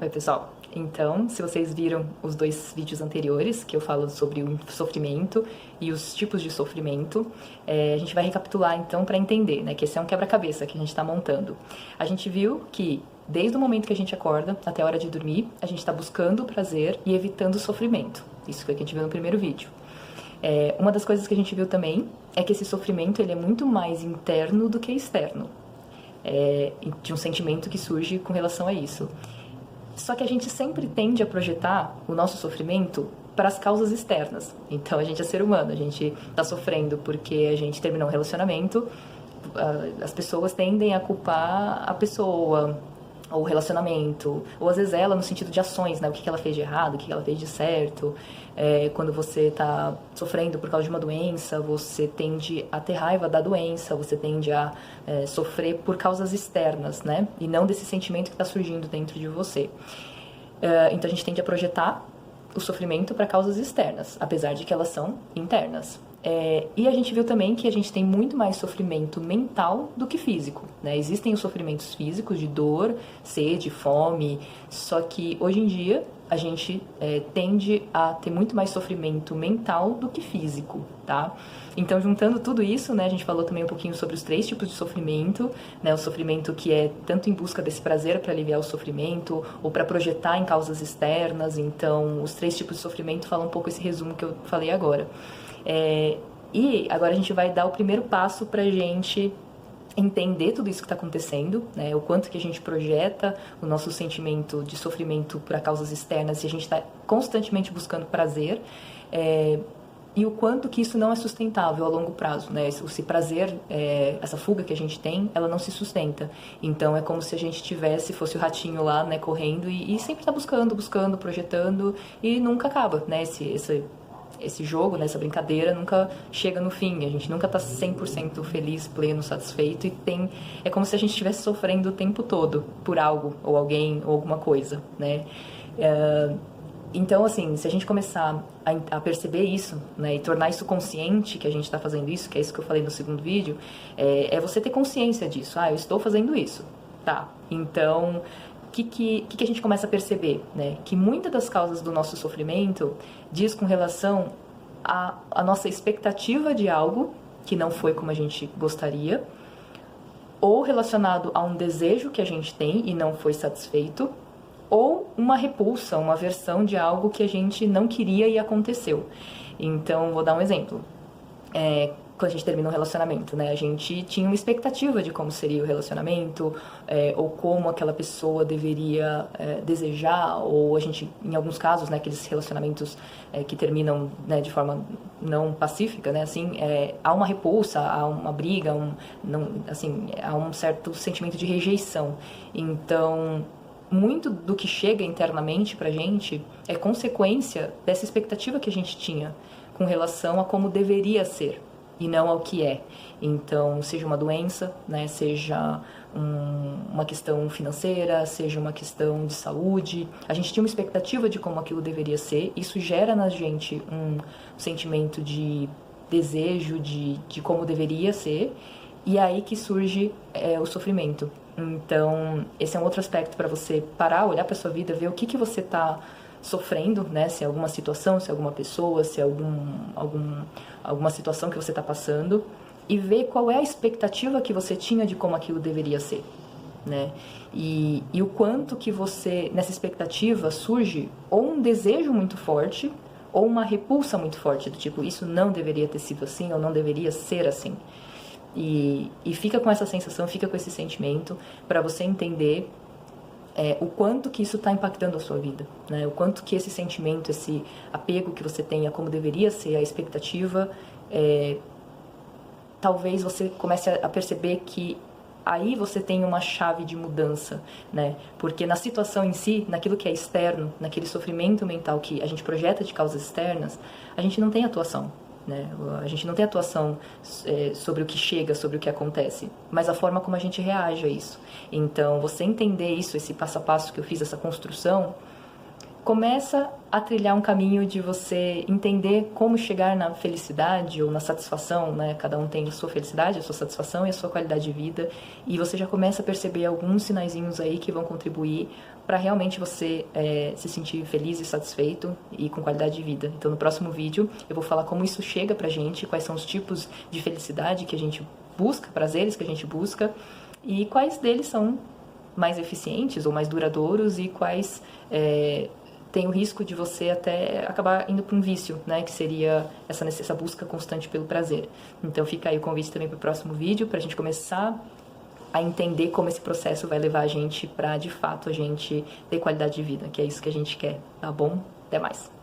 Oi, pessoal. Então, se vocês viram os 2 vídeos anteriores, que eu falo sobre o sofrimento e os tipos de sofrimento, a gente vai recapitular, então, para entender, né, que esse é um quebra-cabeça que a gente está montando. A gente viu que, desde o momento que a gente acorda até a hora de dormir, a gente está buscando o prazer e evitando o sofrimento. Isso foi o que a gente viu no primeiro vídeo. Uma das coisas que a gente viu também é que esse sofrimento ele é muito mais interno do que externo. De um sentimento que surge com relação a isso. Só que a gente sempre tende a projetar o nosso sofrimento para as causas externas. Então, a gente é ser humano, a gente está sofrendo porque a gente terminou um relacionamento, as pessoas tendem a culpar a pessoa, ou o relacionamento, ou às vezes ela no sentido de ações, né? O que ela fez de errado, o que ela fez de certo. Quando você está sofrendo por causa de uma doença, você tende a ter raiva da doença, você tende a sofrer por causas externas, né? E não desse sentimento que está surgindo dentro de você. Então a gente tende a projetar o sofrimento para causas externas, apesar de que elas são internas. E a gente viu também que a gente tem muito mais sofrimento mental do que físico, né? Existem os sofrimentos físicos de dor, sede, fome, só que hoje em dia a gente tende a ter muito mais sofrimento mental do que físico, tá? Então, juntando tudo isso, né, a gente falou também um pouquinho sobre os 3 tipos de sofrimento, né? O sofrimento que é tanto em busca desse prazer para aliviar o sofrimento, ou para projetar em causas externas. Então, os 3 tipos de sofrimento falam um pouco esse resumo que eu falei agora. E agora a gente vai dar o primeiro passo para a gente entender tudo isso que está acontecendo, né? O quanto que a gente projeta o nosso sentimento de sofrimento para causas externas e a gente está constantemente buscando prazer, e o quanto que isso não é sustentável a longo prazo, né? Esse prazer, essa fuga que a gente tem, ela não se sustenta. Então é como se a gente fosse o ratinho lá, né, correndo e sempre está buscando, projetando e nunca acaba, né? Esse jogo, né, essa brincadeira nunca chega no fim, a gente nunca tá 100% feliz, pleno, satisfeito é como se a gente estivesse sofrendo o tempo todo por algo, ou alguém, ou alguma coisa, né? Então, assim, se a gente começar a perceber isso, né, e tornar isso consciente que a gente está fazendo isso, que é isso que eu falei no segundo vídeo, é você ter consciência disso. Eu estou fazendo isso, tá? Então, o que a gente começa a perceber, né? Que muitas das causas do nosso sofrimento diz com relação à nossa expectativa de algo que não foi como a gente gostaria, ou relacionado a um desejo que a gente tem e não foi satisfeito, ou uma repulsa, uma aversão de algo que a gente não queria e aconteceu. Então, vou dar um exemplo. Quando a gente termina um relacionamento, né? A gente tinha uma expectativa de como seria o relacionamento, ou como aquela pessoa deveria desejar, ou a gente, em alguns casos, né, aqueles relacionamentos que terminam, né, de forma não pacífica, né, assim, há uma repulsa, há uma briga, há um certo sentimento de rejeição. Então, muito do que chega internamente pra gente é consequência dessa expectativa que a gente tinha com relação a como deveria ser e não ao que é. Então, seja uma doença, né, seja uma questão financeira, seja uma questão de saúde, a gente tinha uma expectativa de como aquilo deveria ser, isso gera na gente um sentimento de desejo de como deveria ser, e é aí que surge o sofrimento. Então, esse é um outro aspecto para você parar, olhar para sua vida, ver o que você está sofrendo, né? Se é alguma situação, se é alguma pessoa, se é alguma situação que você está passando, e ver qual é a expectativa que você tinha de como aquilo deveria ser, né? E o quanto que você, nessa expectativa, surge ou um desejo muito forte, ou uma repulsa muito forte, do tipo, isso não deveria ter sido assim, ou não deveria ser assim. E fica com essa sensação, fica com esse sentimento, para você entender o quanto que isso está impactando a sua vida, né? O quanto que esse sentimento, esse apego que você tem a como deveria ser a expectativa, talvez você comece a perceber que aí você tem uma chave de mudança, né? Porque na situação em si, naquilo que é externo, naquele sofrimento mental que a gente projeta de causas externas, a gente não tem atuação, né? A gente não tem atuação sobre o que chega, sobre o que acontece, mas a forma como a gente reage a isso. Então, você entender isso, esse passo a passo que eu fiz, essa construção, começa a trilhar um caminho de você entender como chegar na felicidade ou na satisfação, né? Cada um tem a sua felicidade, a sua satisfação e a sua qualidade de vida, e você já começa a perceber alguns sinaizinhos aí que vão contribuir para realmente você se sentir feliz e satisfeito e com qualidade de vida. Então, no próximo vídeo, eu vou falar como isso chega pra gente, quais são os tipos de felicidade que a gente busca, prazeres que a gente busca, e quais deles são mais eficientes ou mais duradouros e quais tem o risco de você até acabar indo para um vício, né? Que seria essa busca constante pelo prazer. Então fica aí o convite também para o próximo vídeo, para a gente começar a entender como esse processo vai levar a gente para, de fato, a gente ter qualidade de vida, que é isso que a gente quer, tá bom? Até mais!